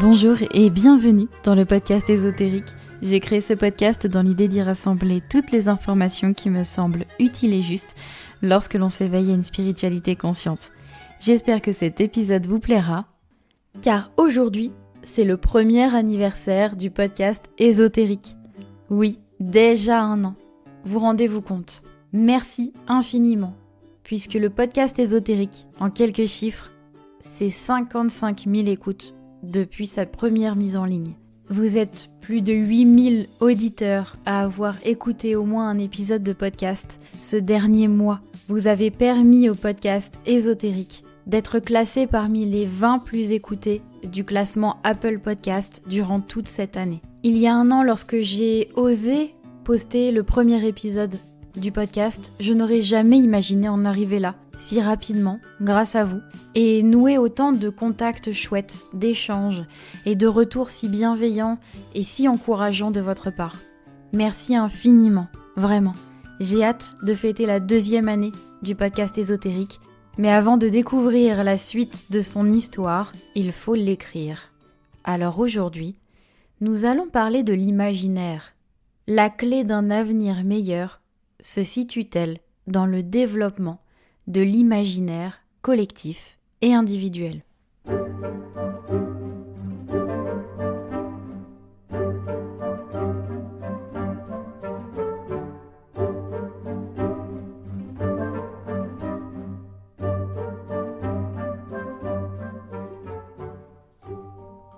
Bonjour et bienvenue dans le podcast ésotérique. J'ai créé ce podcast dans l'idée d'y rassembler toutes les informations qui me semblent utiles et justes lorsque l'on s'éveille à une spiritualité consciente. J'espère que cet épisode vous plaira, car aujourd'hui, c'est le premier anniversaire du podcast ésotérique. Oui, déjà 1 an. Vous rendez-vous compte? Merci infiniment, puisque le podcast ésotérique, en quelques chiffres, c'est 55 000 écoutes depuis sa première mise en ligne. Vous êtes plus de 8000 auditeurs à avoir écouté au moins un épisode de podcast ce dernier mois. Vous avez permis au podcast ésotérique d'être classé parmi les 20 plus écoutés du classement Apple Podcast durant toute cette année. Il y a 1 an, lorsque j'ai osé poster le premier épisode du podcast, je n'aurais jamais imaginé en arriver là, si rapidement, grâce à vous, et nouer autant de contacts chouettes, d'échanges et de retours si bienveillants et si encourageants de votre part. Merci infiniment, vraiment. J'ai hâte de fêter la 2e année du podcast ésotérique, mais avant de découvrir la suite de son histoire, il faut l'écrire. Alors aujourd'hui, nous allons parler de l'imaginaire. La clé d'un avenir meilleur se situe-t-elle dans le développement de l'imaginaire collectif et individuel?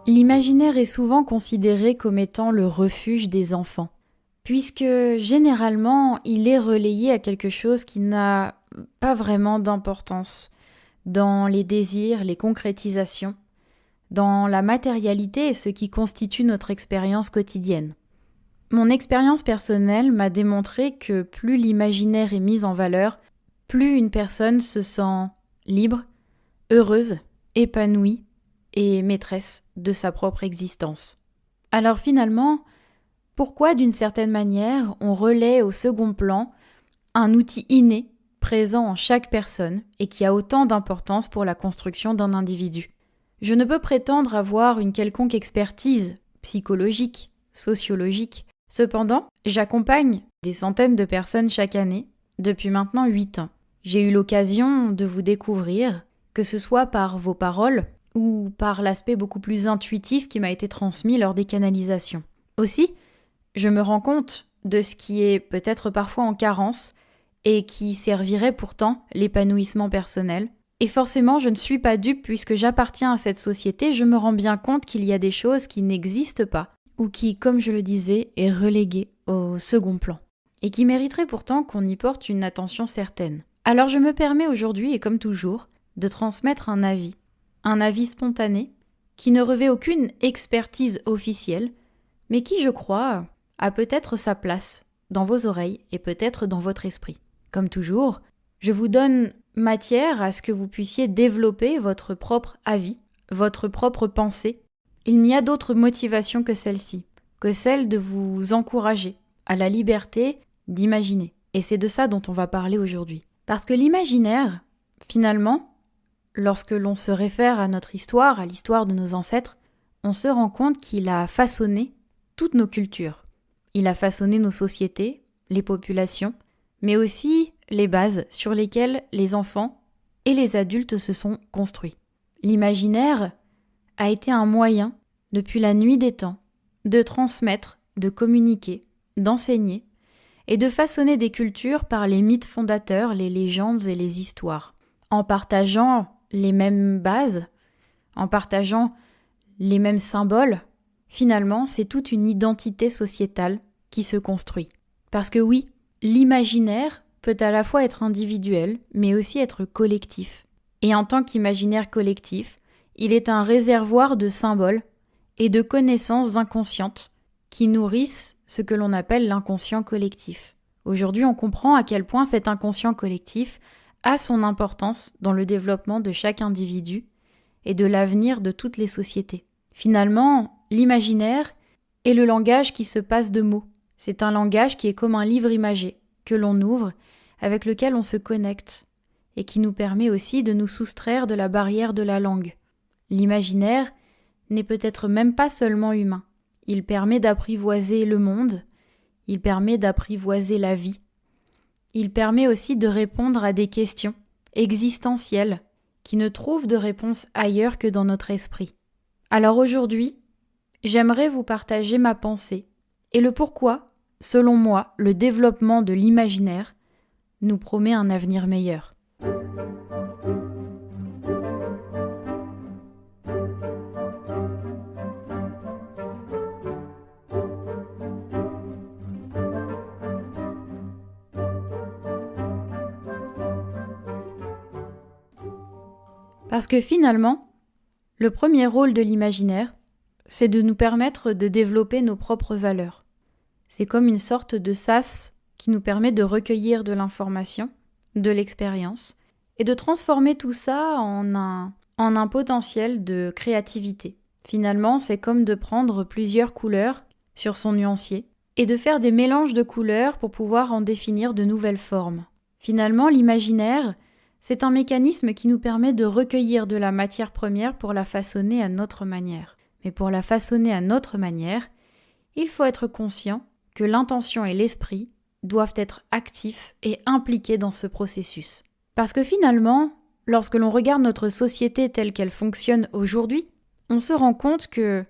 L'imaginaire est souvent considéré comme étant le refuge des enfants, puisque généralement il est relayé à quelque chose qui n'a pas vraiment d'importance dans les désirs, les concrétisations, dans la matérialité et ce qui constitue notre expérience quotidienne. Mon expérience personnelle m'a démontré que plus l'imaginaire est mis en valeur, plus une personne se sent libre, heureuse, épanouie et maîtresse de sa propre existence. Alors finalement, pourquoi d'une certaine manière on relaie au second plan un outil inné présent en chaque personne et qui a autant d'importance pour la construction d'un individu? Je ne peux prétendre avoir une quelconque expertise psychologique, sociologique. Cependant, j'accompagne des centaines de personnes chaque année depuis maintenant 8 ans. J'ai eu l'occasion de vous découvrir, que ce soit par vos paroles ou par l'aspect beaucoup plus intuitif qui m'a été transmis lors des canalisations. Aussi, je me rends compte de ce qui est peut-être parfois en carence et qui servirait pourtant l'épanouissement personnel. Et forcément, je ne suis pas dupe puisque j'appartiens à cette société, je me rends bien compte qu'il y a des choses qui n'existent pas ou qui, comme je le disais, est reléguée au second plan et qui mériteraient pourtant qu'on y porte une attention certaine. Alors je me permets aujourd'hui, et comme toujours, de transmettre un avis spontané qui ne revêt aucune expertise officielle, mais qui, je crois, a peut-être sa place dans vos oreilles et peut-être dans votre esprit. Comme toujours, je vous donne matière à ce que vous puissiez développer votre propre avis, votre propre pensée. Il n'y a d'autre motivation que celle-ci, que celle de vous encourager à la liberté d'imaginer. Et c'est de ça dont on va parler aujourd'hui. Parce que l'imaginaire, finalement, lorsque l'on se réfère à notre histoire, à l'histoire de nos ancêtres, on se rend compte qu'il a façonné toutes nos cultures. Il a façonné nos sociétés, les populations, mais aussi les bases sur lesquelles les enfants et les adultes se sont construits. L'imaginaire a été un moyen, depuis la nuit des temps, de transmettre, de communiquer, d'enseigner et de façonner des cultures par les mythes fondateurs, les légendes et les histoires. En partageant les mêmes bases, en partageant les mêmes symboles, finalement, c'est toute une identité sociétale qui se construit. Parce que oui, l'imaginaire peut à la fois être individuel, mais aussi être collectif. Et en tant qu'imaginaire collectif, il est un réservoir de symboles et de connaissances inconscientes qui nourrissent ce que l'on appelle l'inconscient collectif. Aujourd'hui, on comprend à quel point cet inconscient collectif a son importance dans le développement de chaque individu et de l'avenir de toutes les sociétés. Finalement, l'imaginaire est le langage qui se passe de mots. C'est un langage qui est comme un livre imagé, que l'on ouvre, avec lequel on se connecte, et qui nous permet aussi de nous soustraire de la barrière de la langue. L'imaginaire n'est peut-être même pas seulement humain. Il permet d'apprivoiser le monde, il permet d'apprivoiser la vie. Il permet aussi de répondre à des questions existentielles qui ne trouvent de réponse ailleurs que dans notre esprit. Alors aujourd'hui, j'aimerais vous partager ma pensée et le pourquoi, selon moi, le développement de l'imaginaire nous promet un avenir meilleur. Parce que finalement, le premier rôle de l'imaginaire, c'est de nous permettre de développer nos propres valeurs. C'est comme une sorte de sas qui nous permet de recueillir de l'information, de l'expérience, et de transformer tout ça en un potentiel de créativité. Finalement, c'est comme de prendre plusieurs couleurs sur son nuancier et de faire des mélanges de couleurs pour pouvoir en définir de nouvelles formes. Finalement, l'imaginaire, c'est un mécanisme qui nous permet de recueillir de la matière première pour la façonner à notre manière. Mais pour la façonner à notre manière, il faut être conscient que l'intention et l'esprit doivent être actifs et impliqués dans ce processus. Parce que finalement, lorsque l'on regarde notre société telle qu'elle fonctionne aujourd'hui, on se rend compte que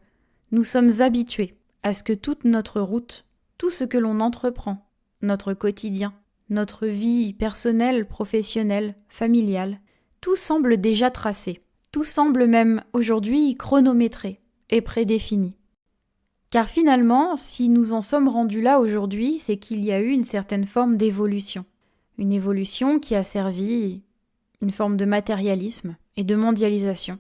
nous sommes habitués à ce que toute notre route, tout ce que l'on entreprend, notre quotidien, notre vie personnelle, professionnelle, familiale, tout semble déjà tracé. Tout semble même aujourd'hui chronométré et prédéfini. Car finalement, si nous en sommes rendus là aujourd'hui, c'est qu'il y a eu une certaine forme d'évolution. Une évolution qui a servi une forme de matérialisme et de mondialisation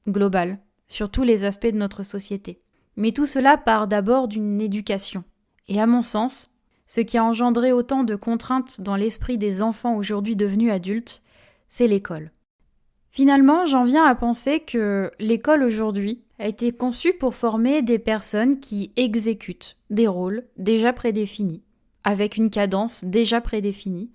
globale sur tous les aspects de notre société. Mais tout cela part d'abord d'une éducation. Et à mon sens, ce qui a engendré autant de contraintes dans l'esprit des enfants aujourd'hui devenus adultes, c'est l'école. Finalement, j'en viens à penser que l'école aujourd'hui a été conçue pour former des personnes qui exécutent des rôles déjà prédéfinis, avec une cadence déjà prédéfinie,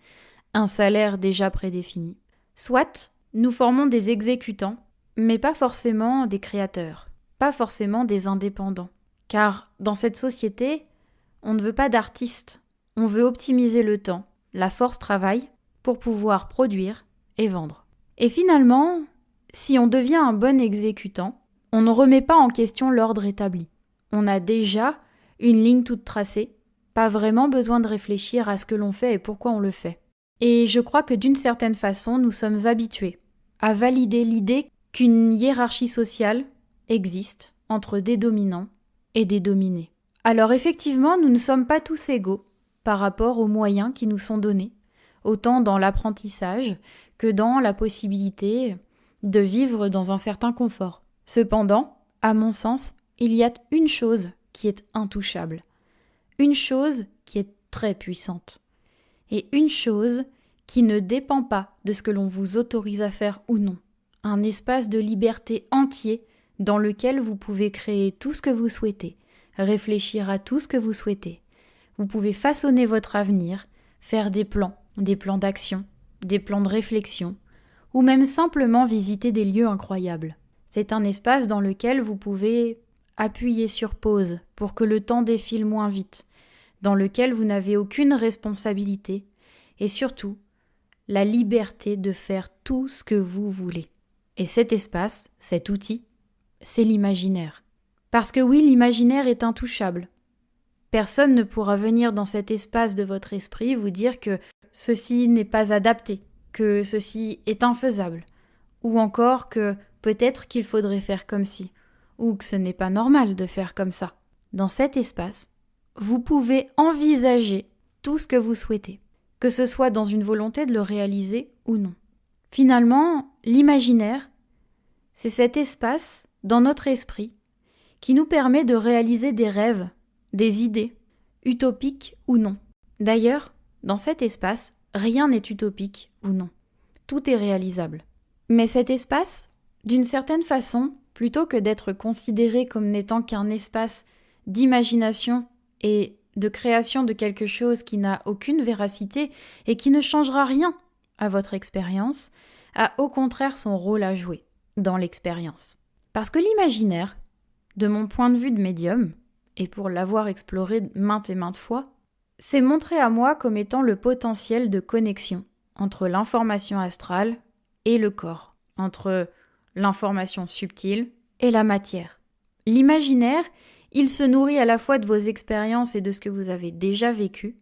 un salaire déjà prédéfini. Soit nous formons des exécutants, mais pas forcément des créateurs, pas forcément des indépendants. Car dans cette société, on ne veut pas d'artistes. On veut optimiser le temps, la force travail, pour pouvoir produire et vendre. Et finalement, si on devient un bon exécutant, on ne remet pas en question l'ordre établi. On a déjà une ligne toute tracée, pas vraiment besoin de réfléchir à ce que l'on fait et pourquoi on le fait. Et je crois que d'une certaine façon, nous sommes habitués à valider l'idée qu'une hiérarchie sociale existe entre des dominants et des dominés. Alors effectivement, nous ne sommes pas tous égaux par rapport aux moyens qui nous sont donnés, autant dans l'apprentissage que dans la possibilité de vivre dans un certain confort. Cependant, à mon sens, il y a une chose qui est intouchable, une chose qui est très puissante, et une chose qui ne dépend pas de ce que l'on vous autorise à faire ou non. Un espace de liberté entier dans lequel vous pouvez créer tout ce que vous souhaitez, réfléchir à tout ce que vous souhaitez. Vous pouvez façonner votre avenir, faire des plans d'action, des plans de réflexion, ou même simplement visiter des lieux incroyables. C'est un espace dans lequel vous pouvez appuyer sur pause pour que le temps défile moins vite, dans lequel vous n'avez aucune responsabilité, et surtout, la liberté de faire tout ce que vous voulez. Et cet espace, cet outil, c'est l'imaginaire. Parce que oui, l'imaginaire est intouchable. Personne ne pourra venir dans cet espace de votre esprit vous dire que ceci n'est pas adapté, que ceci est infaisable, ou encore que peut-être qu'il faudrait faire comme ci, ou que ce n'est pas normal de faire comme ça. Dans cet espace, vous pouvez envisager tout ce que vous souhaitez, que ce soit dans une volonté de le réaliser ou non. Finalement, l'imaginaire, c'est cet espace dans notre esprit qui nous permet de réaliser des rêves, des idées, utopiques ou non. D'ailleurs, dans cet espace, rien n'est utopique ou non. Tout est réalisable. Mais cet espace, d'une certaine façon, plutôt que d'être considéré comme n'étant qu'un espace d'imagination et de création de quelque chose qui n'a aucune véracité et qui ne changera rien à votre expérience, a au contraire son rôle à jouer dans l'expérience. Parce que l'imaginaire, de mon point de vue de médium, et pour l'avoir exploré maintes et maintes fois, s'est montré à moi comme étant le potentiel de connexion entre l'information astrale et le corps, entre l'information subtile et la matière. L'imaginaire, il se nourrit à la fois de vos expériences et de ce que vous avez déjà vécu,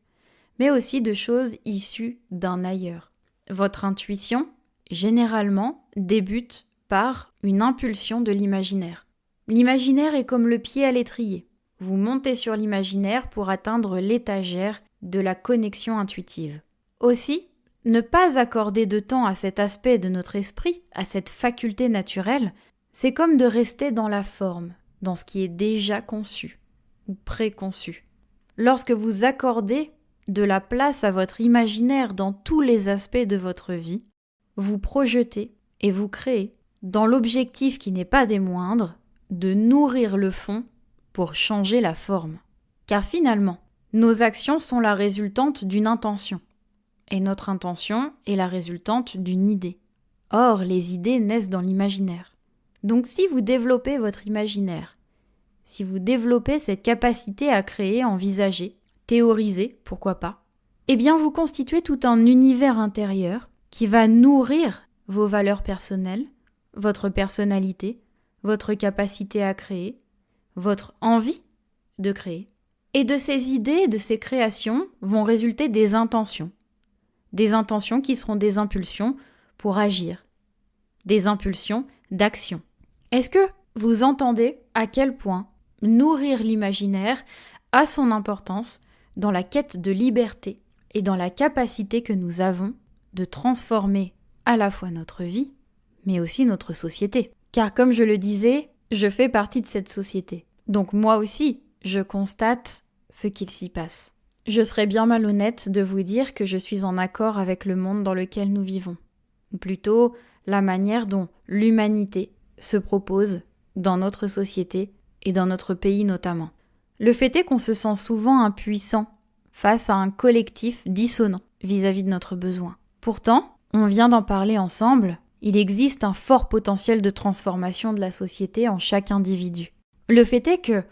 mais aussi de choses issues d'un ailleurs. Votre intuition, généralement, débute par une impulsion de l'imaginaire. L'imaginaire est comme le pied à l'étrier. Vous montez sur l'imaginaire pour atteindre l'étagère de la connexion intuitive. Aussi, ne pas accorder de temps à cet aspect de notre esprit, à cette faculté naturelle, c'est comme de rester dans la forme, dans ce qui est déjà conçu ou préconçu. Lorsque vous accordez de la place à votre imaginaire dans tous les aspects de votre vie, vous projetez et vous créez, dans l'objectif qui n'est pas des moindres, de nourrir le fond pour changer la forme. Car finalement, nos actions sont la résultante d'une intention. Et notre intention est la résultante d'une idée. Or, les idées naissent dans l'imaginaire. Donc si vous développez votre imaginaire, si vous développez cette capacité à créer, envisager, théoriser, pourquoi pas, eh bien vous constituez tout un univers intérieur qui va nourrir vos valeurs personnelles, votre personnalité, votre capacité à créer, votre envie de créer. Et de ces idées, de ces créations, vont résulter des intentions. Des intentions qui seront des impulsions pour agir. Des impulsions d'action. Est-ce que vous entendez à quel point nourrir l'imaginaire a son importance dans la quête de liberté et dans la capacité que nous avons de transformer à la fois notre vie, mais aussi notre société. Car comme je le disais, je fais partie de cette société. Donc moi aussi, je constate ce qu'il s'y passe. Je serais bien malhonnête de vous dire que je suis en accord avec le monde dans lequel nous vivons. Ou plutôt, la manière dont l'humanité se propose dans notre société et dans notre pays notamment. Le fait est qu'on se sent souvent impuissant face à un collectif dissonant vis-à-vis de notre besoin. Pourtant, on vient d'en parler ensemble, il existe un fort potentiel de transformation de la société en chaque individu. Le fait est que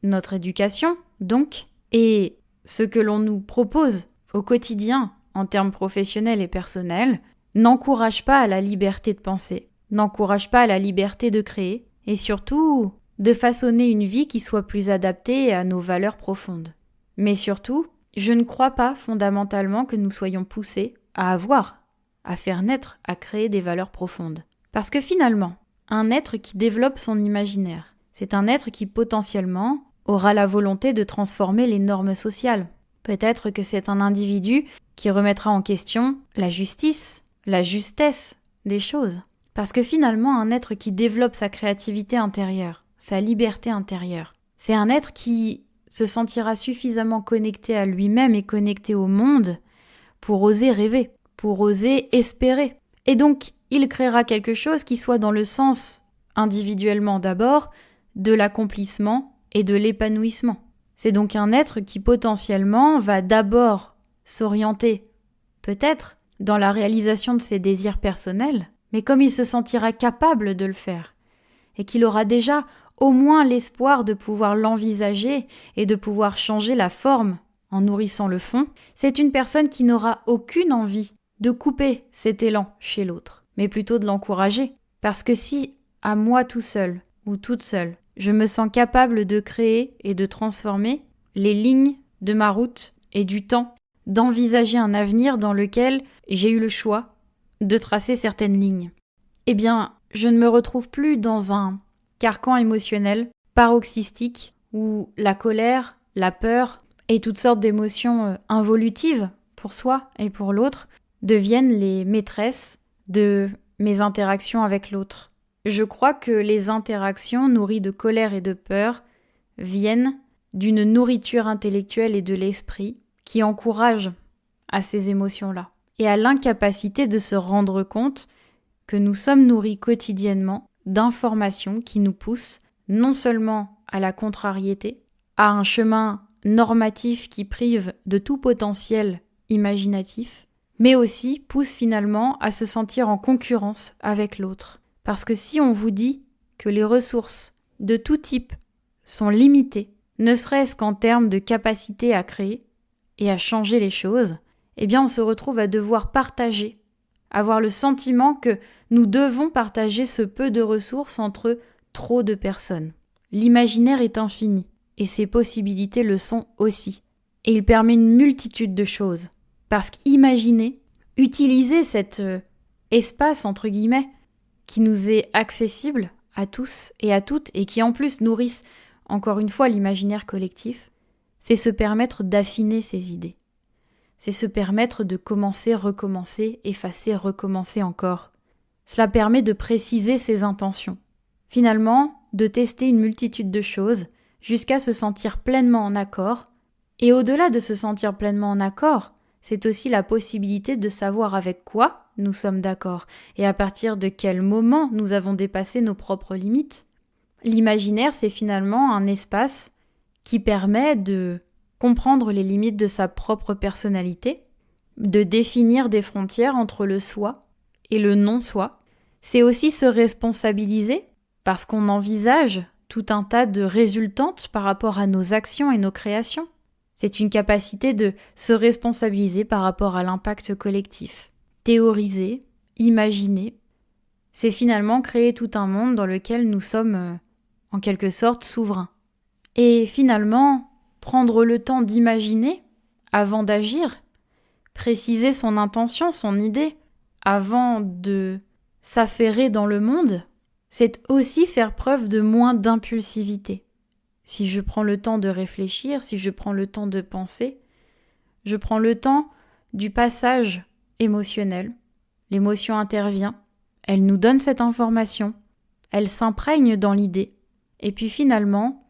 notre éducation, donc, et ce que l'on nous propose au quotidien en termes professionnels et personnels, n'encourage pas à la liberté de penser, n'encourage pas à la liberté de créer, et surtout de façonner une vie qui soit plus adaptée à nos valeurs profondes. Mais surtout, je ne crois pas fondamentalement que nous soyons poussés à faire naître, à créer des valeurs profondes. Parce que finalement, un être qui développe son imaginaire, c'est un être qui potentiellement aura la volonté de transformer les normes sociales. Peut-être que c'est un individu qui remettra en question la justice, la justesse des choses. Parce que finalement, un être qui développe sa créativité intérieure, sa liberté intérieure, c'est un être qui se sentira suffisamment connecté à lui-même et connecté au monde pour oser rêver, pour oser espérer. Et donc, il créera quelque chose qui soit dans le sens, individuellement d'abord, de l'accomplissement et de l'épanouissement. C'est donc un être qui potentiellement va d'abord s'orienter, peut-être, dans la réalisation de ses désirs personnels, mais comme il se sentira capable de le faire, et qu'il aura déjà au moins l'espoir de pouvoir l'envisager et de pouvoir changer la forme en nourrissant le fond, c'est une personne qui n'aura aucune envie de couper cet élan chez l'autre, mais plutôt de l'encourager. Parce que si, à moi tout seul ou toute seule, je me sens capable de créer et de transformer les lignes de ma route et du temps, d'envisager un avenir dans lequel j'ai eu le choix de tracer certaines lignes, eh bien, je ne me retrouve plus dans un carcan émotionnel paroxystique où la colère, la peur et toutes sortes d'émotions involutives pour soi et pour l'autre deviennent les maîtresses de mes interactions avec l'autre. Je crois que les interactions nourries de colère et de peur viennent d'une nourriture intellectuelle et de l'esprit qui encourage à ces émotions-là et à l'incapacité de se rendre compte que nous sommes nourris quotidiennement d'informations qui nous poussent non seulement à la contrariété, à un chemin normatif qui prive de tout potentiel imaginatif, mais aussi poussent finalement à se sentir en concurrence avec l'autre. Parce que si on vous dit que les ressources de tout type sont limitées, ne serait-ce qu'en termes de capacité à créer et à changer les choses, eh bien on se retrouve à devoir partager, avoir le sentiment que nous devons partager ce peu de ressources entre trop de personnes. L'imaginaire est infini, et ses possibilités le sont aussi. Et il permet une multitude de choses. Parce qu'imaginer, utiliser cet espace, entre guillemets, qui nous est accessible à tous et à toutes, et qui en plus nourrissent, encore une fois, l'imaginaire collectif, c'est se permettre d'affiner ses idées. C'est se permettre de commencer, recommencer, effacer, recommencer encore. Cela permet de préciser ses intentions. Finalement, de tester une multitude de choses jusqu'à se sentir pleinement en accord. Et au-delà de se sentir pleinement en accord, c'est aussi la possibilité de savoir avec quoi nous sommes d'accord et à partir de quel moment nous avons dépassé nos propres limites. L'imaginaire, c'est finalement un espace qui permet de comprendre les limites de sa propre personnalité, de définir des frontières entre le soi et le non-soi. C'est aussi se responsabiliser parce qu'on envisage tout un tas de résultantes par rapport à nos actions et nos créations. C'est une capacité de se responsabiliser par rapport à l'impact collectif. Théoriser, imaginer, c'est finalement créer tout un monde dans lequel nous sommes en quelque sorte souverains. Et finalement, prendre le temps d'imaginer avant d'agir, préciser son intention, son idée, avant de s'affairer dans le monde, c'est aussi faire preuve de moins d'impulsivité. Si je prends le temps de réfléchir, si je prends le temps de penser, je prends le temps du passage émotionnel. L'émotion intervient, elle nous donne cette information, elle s'imprègne dans l'idée, et puis finalement,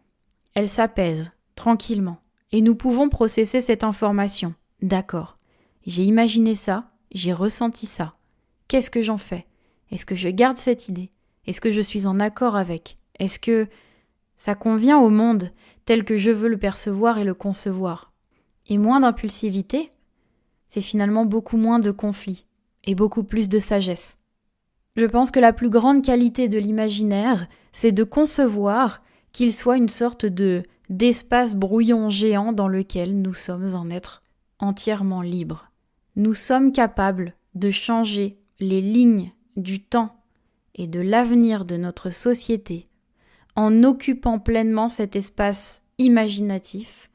elle s'apaise tranquillement. Et nous pouvons processer cette information. D'accord, j'ai imaginé ça, j'ai ressenti ça. Qu'est-ce que j'en fais ? Est-ce que je garde cette idée ? Est-ce que je suis en accord avec ? Est-ce que ça convient au monde tel que je veux le percevoir et le concevoir ? Et moins d'impulsivité, c'est finalement beaucoup moins de conflits et beaucoup plus de sagesse. Je pense que la plus grande qualité de l'imaginaire, c'est de concevoir qu'il soit une sorte d'espace brouillon géant dans lequel nous sommes un être entièrement libre. Nous sommes capables de changer les lignes du temps et de l'avenir de notre société en occupant pleinement cet espace imaginatif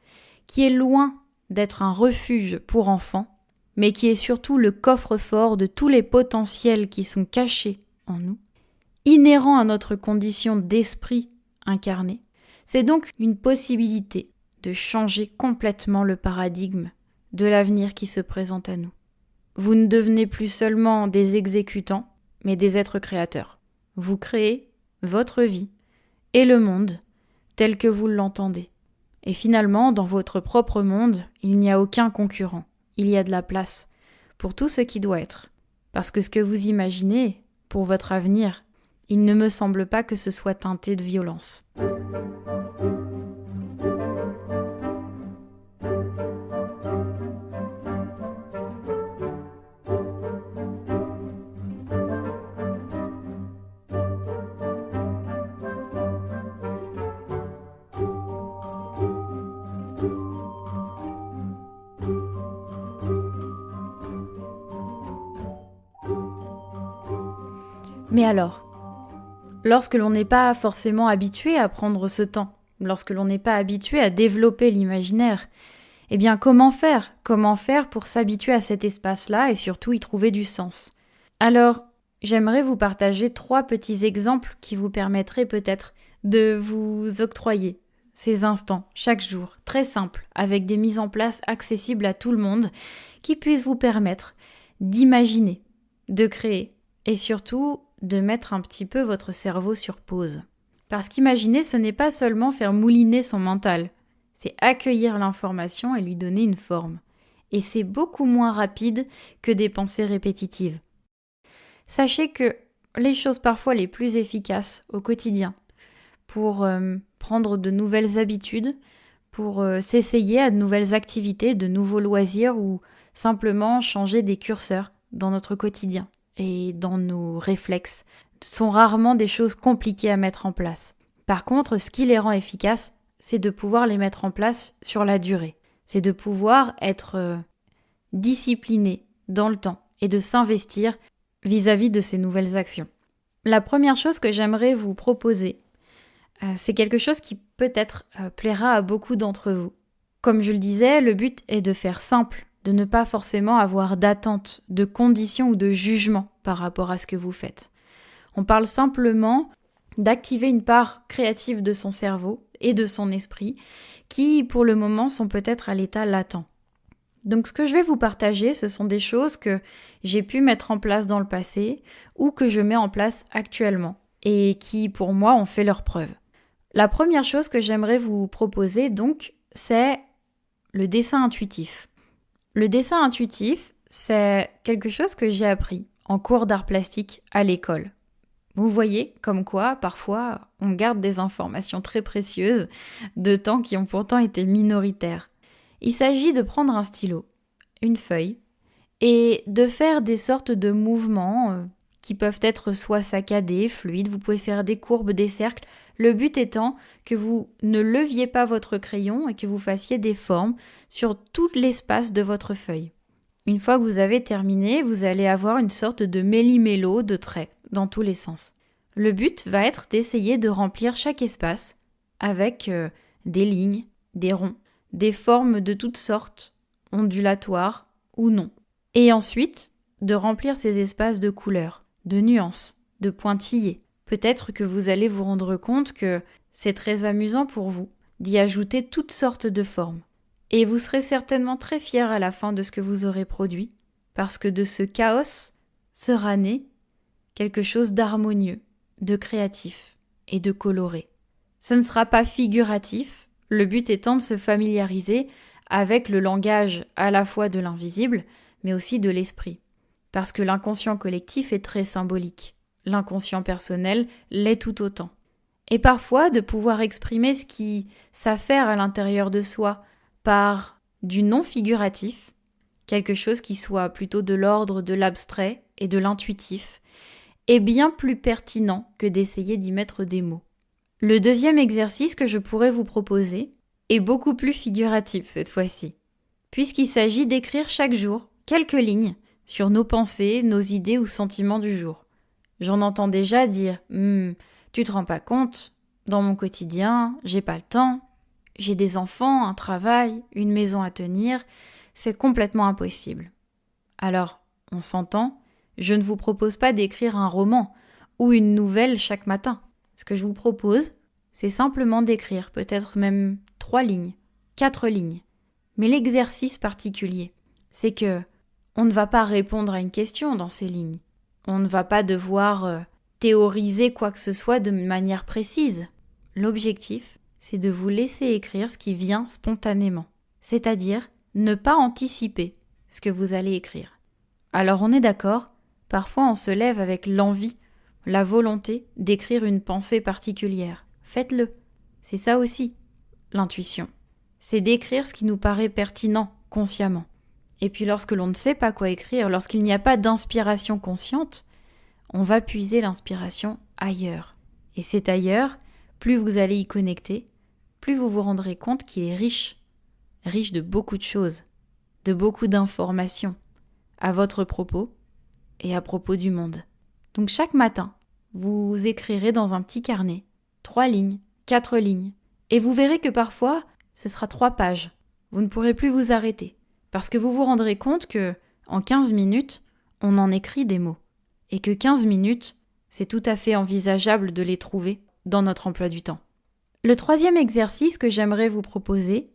qui est loin d'être un refuge pour enfants, mais qui est surtout le coffre-fort de tous les potentiels qui sont cachés en nous, inhérents à notre condition d'esprit incarné. C'est donc une possibilité de changer complètement le paradigme de l'avenir qui se présente à nous. Vous ne devenez plus seulement des exécutants, mais des êtres créateurs. Vous créez votre vie et le monde tel que vous l'entendez. Et finalement, dans votre propre monde, il n'y a aucun concurrent. Il y a de la place pour tout ce qui doit être. Parce que ce que vous imaginez pour votre avenir, il ne me semble pas que ce soit teinté de violence. Mais alors, lorsque l'on n'est pas forcément habitué à prendre ce temps, lorsque l'on n'est pas habitué à développer l'imaginaire, eh bien comment faire ? Comment faire pour s'habituer à cet espace-là et surtout y trouver du sens ? Alors, j'aimerais vous partager 3 petits exemples qui vous permettraient peut-être de vous octroyer ces instants chaque jour, très simples, avec des mises en place accessibles à tout le monde, qui puissent vous permettre d'imaginer, de créer et surtout de mettre un petit peu votre cerveau sur pause. Parce qu'imaginer, ce n'est pas seulement faire mouliner son mental, c'est accueillir l'information et lui donner une forme. Et c'est beaucoup moins rapide que des pensées répétitives. Sachez que les choses parfois les plus efficaces au quotidien pour prendre de nouvelles habitudes, pour s'essayer à de nouvelles activités, de nouveaux loisirs ou simplement changer des curseurs dans notre quotidien et dans nos réflexes, sont rarement des choses compliquées à mettre en place. Par contre, ce qui les rend efficaces, c'est de pouvoir les mettre en place sur la durée. C'est de pouvoir être discipliné dans le temps et de s'investir vis-à-vis de ces nouvelles actions. La première chose que j'aimerais vous proposer, c'est quelque chose qui peut-être plaira à beaucoup d'entre vous. Comme je le disais, le but est de faire simple, de ne pas forcément avoir d'attente, de conditions ou de jugement par rapport à ce que vous faites. On parle simplement d'activer une part créative de son cerveau et de son esprit qui, pour le moment, sont peut-être à l'état latent. Donc ce que je vais vous partager, ce sont des choses que j'ai pu mettre en place dans le passé ou que je mets en place actuellement et qui, pour moi, ont fait leurs preuves. La première chose que j'aimerais vous proposer, donc, c'est le dessin intuitif. Le dessin intuitif, c'est quelque chose que j'ai appris en cours d'art plastique à l'école. Vous voyez comme quoi, parfois, on garde des informations très précieuses de temps qui ont pourtant été minoritaires. Il s'agit de prendre un stylo, une feuille, et de faire des sortes de mouvements qui peuvent être soit saccadés, fluides, vous pouvez faire des courbes, des cercles, le but étant que vous ne leviez pas votre crayon et que vous fassiez des formes sur tout l'espace de votre feuille. Une fois que vous avez terminé, vous allez avoir une sorte de méli-mélo de traits dans tous les sens. Le but va être d'essayer de remplir chaque espace avec des lignes, des ronds, des formes de toutes sortes, ondulatoires ou non. Et ensuite, de remplir ces espaces de couleurs, de nuances, de pointillés. Peut-être que vous allez vous rendre compte que c'est très amusant pour vous d'y ajouter toutes sortes de formes. Et vous serez certainement très fiers à la fin de ce que vous aurez produit, parce que de ce chaos sera né quelque chose d'harmonieux, de créatif et de coloré. Ce ne sera pas figuratif, le but étant de se familiariser avec le langage à la fois de l'invisible, mais aussi de l'esprit. Parce que l'inconscient collectif est très symbolique. L'inconscient personnel l'est tout autant. Et parfois, de pouvoir exprimer ce qui s'affaire à l'intérieur de soi par du non-figuratif, quelque chose qui soit plutôt de l'ordre de l'abstrait et de l'intuitif, est bien plus pertinent que d'essayer d'y mettre des mots. Le deuxième exercice que je pourrais vous proposer est beaucoup plus figuratif cette fois-ci, puisqu'il s'agit d'écrire chaque jour quelques lignes sur nos pensées, nos idées ou sentiments du jour. J'en entends déjà dire « tu te rends pas compte, dans mon quotidien, j'ai pas le temps, j'ai des enfants, un travail, une maison à tenir, c'est complètement impossible. » Alors, on s'entend, je ne vous propose pas d'écrire un roman ou une nouvelle chaque matin. Ce que je vous propose, c'est simplement d'écrire peut-être même 3 lignes, 4 lignes. Mais l'exercice particulier, c'est que on ne va pas répondre à une question dans ces lignes. On ne va pas devoir théoriser quoi que ce soit de manière précise. L'objectif, c'est de vous laisser écrire ce qui vient spontanément. C'est-à-dire ne pas anticiper ce que vous allez écrire. Alors on est d'accord, parfois on se lève avec l'envie, la volonté d'écrire une pensée particulière. Faites-le. C'est ça aussi, l'intuition. C'est d'écrire ce qui nous paraît pertinent consciemment. Et puis lorsque l'on ne sait pas quoi écrire, lorsqu'il n'y a pas d'inspiration consciente, on va puiser l'inspiration ailleurs. Et c'est ailleurs, plus vous allez y connecter, plus vous vous rendrez compte qu'il est riche de beaucoup de choses, de beaucoup d'informations, à votre propos et à propos du monde. Donc chaque matin, vous écrirez dans un petit carnet 3 lignes, 4 lignes, et vous verrez que parfois, ce sera 3 pages. Vous ne pourrez plus vous arrêter. Parce que vous vous rendrez compte que, en 15 minutes, on en écrit des mots. Et que 15 minutes, c'est tout à fait envisageable de les trouver dans notre emploi du temps. Le troisième exercice que j'aimerais vous proposer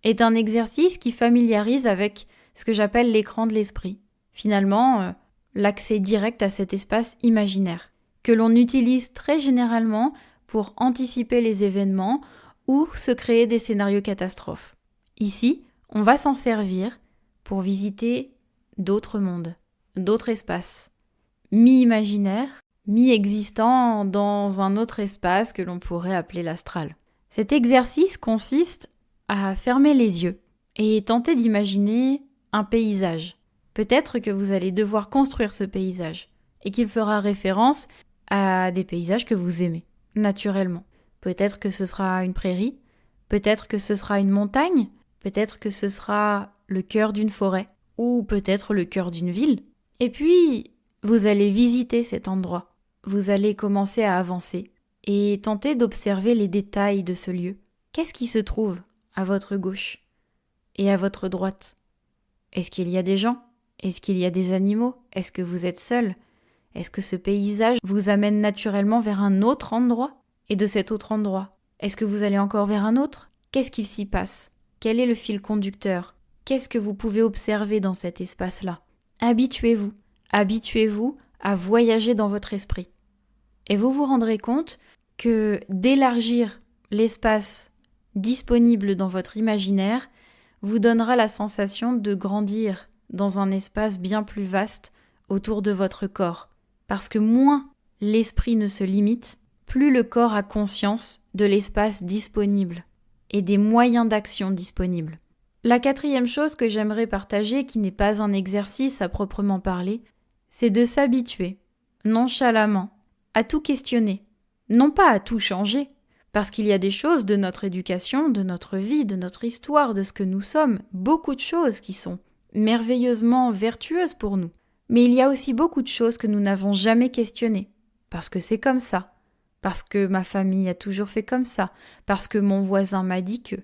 est un exercice qui familiarise avec ce que j'appelle l'écran de l'esprit. Finalement, l'accès direct à cet espace imaginaire, que l'on utilise très généralement pour anticiper les événements ou se créer des scénarios catastrophes. Ici, on va s'en servir pour visiter d'autres mondes, d'autres espaces, mi-imaginaires, mi-existants dans un autre espace que l'on pourrait appeler l'astral. Cet exercice consiste à fermer les yeux et tenter d'imaginer un paysage. Peut-être que vous allez devoir construire ce paysage et qu'il fera référence à des paysages que vous aimez, naturellement. Peut-être que ce sera une prairie, Peut-être que ce sera une montagne, peut-être que ce sera le cœur d'une forêt, ou peut-être le cœur d'une ville. Et puis, vous allez visiter cet endroit. Vous allez commencer à avancer et tenter d'observer les détails de ce lieu. Qu'est-ce qui se trouve à votre gauche et à votre droite? Est-ce qu'il y a des gens? Est-ce qu'il y a des animaux? Est-ce que vous êtes seul? Est-ce que ce paysage vous amène naturellement vers un autre endroit? Et de cet autre endroit, est-ce que vous allez encore vers un autre? Qu'est-ce qu'il s'y passe? Quel est le fil conducteur? Qu'est-ce que vous pouvez observer dans cet espace-là? Habituez-vous. Habituez-vous à voyager dans votre esprit. Et vous vous rendrez compte que d'élargir l'espace disponible dans votre imaginaire vous donnera la sensation de grandir dans un espace bien plus vaste autour de votre corps. Parce que moins l'esprit ne se limite, plus le corps a conscience de l'espace disponible et des moyens d'action disponibles. La quatrième chose que j'aimerais partager, qui n'est pas un exercice à proprement parler, c'est de s'habituer, nonchalamment, à tout questionner, non pas à tout changer, parce qu'il y a des choses de notre éducation, de notre vie, de notre histoire, de ce que nous sommes, beaucoup de choses qui sont merveilleusement vertueuses pour nous. Mais il y a aussi beaucoup de choses que nous n'avons jamais questionnées, parce que c'est comme ça, parce que ma famille a toujours fait comme ça, parce que mon voisin m'a dit que,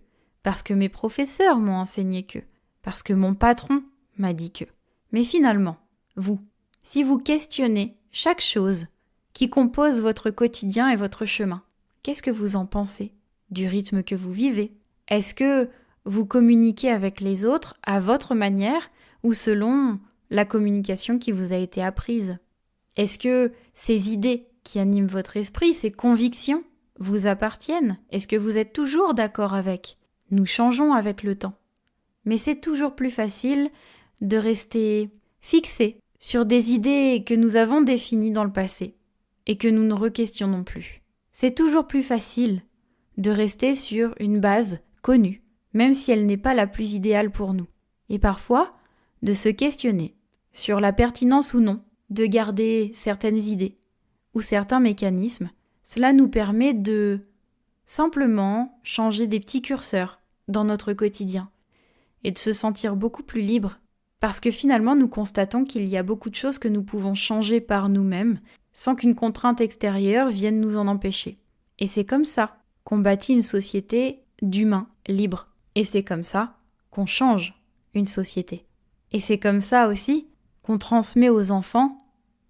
parce que mes professeurs m'ont enseigné que, parce que mon patron m'a dit que. Mais finalement, vous, si vous questionnez chaque chose qui compose votre quotidien et votre chemin, qu'est-ce que vous en pensez du rythme que vous vivez? Est-ce que vous communiquez avec les autres à votre manière ou selon la communication qui vous a été apprise? Est-ce que ces idées qui animent votre esprit, ces convictions, vous appartiennent? Est-ce que vous êtes toujours d'accord avec? Nous changeons avec le temps. Mais c'est toujours plus facile de rester fixé sur des idées que nous avons définies dans le passé et que nous ne re-questionnons plus. C'est toujours plus facile de rester sur une base connue, même si elle n'est pas la plus idéale pour nous. Et parfois, de se questionner sur la pertinence ou non de garder certaines idées ou certains mécanismes. Cela nous permet de simplement changer des petits curseurs dans notre quotidien et de se sentir beaucoup plus libre parce que finalement nous constatons qu'il y a beaucoup de choses que nous pouvons changer par nous-mêmes sans qu'une contrainte extérieure vienne nous en empêcher. Et c'est comme ça qu'on bâtit une société d'humains libres. Et c'est comme ça qu'on change une société. Et c'est comme ça aussi qu'on transmet aux enfants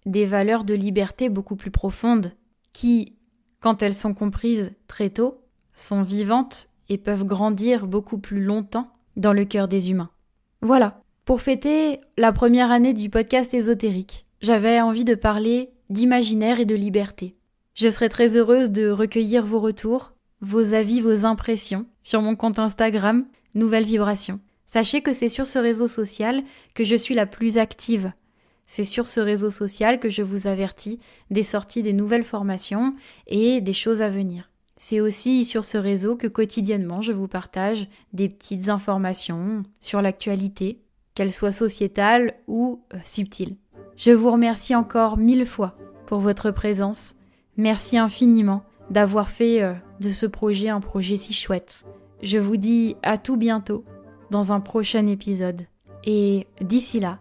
des valeurs de liberté beaucoup plus profondes qui, quand elles sont comprises très tôt, sont vivantes et peuvent grandir beaucoup plus longtemps dans le cœur des humains. Voilà, pour fêter la première année du podcast ésotérique, j'avais envie de parler d'imaginaire et de liberté. Je serais très heureuse de recueillir vos retours, vos avis, vos impressions sur mon compte Instagram, Nouvelle Vibration. Sachez que c'est sur ce réseau social que je suis la plus active. C'est sur ce réseau social que je vous avertis des sorties des nouvelles formations et des choses à venir. C'est aussi sur ce réseau que quotidiennement je vous partage des petites informations sur l'actualité, qu'elle soit sociétale ou subtile. Je vous remercie encore 1000 fois pour votre présence. Merci infiniment d'avoir fait de ce projet un projet si chouette. Je vous dis à tout bientôt dans un prochain épisode. Et d'ici là,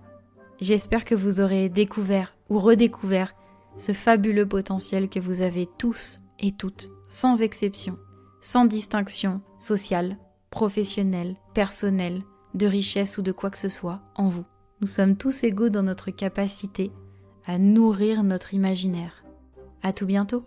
j'espère que vous aurez découvert ou redécouvert ce fabuleux potentiel que vous avez tous et toutes, sans exception, sans distinction sociale, professionnelle, personnelle, de richesse ou de quoi que ce soit en vous. Nous sommes tous égaux dans notre capacité à nourrir notre imaginaire. À tout bientôt.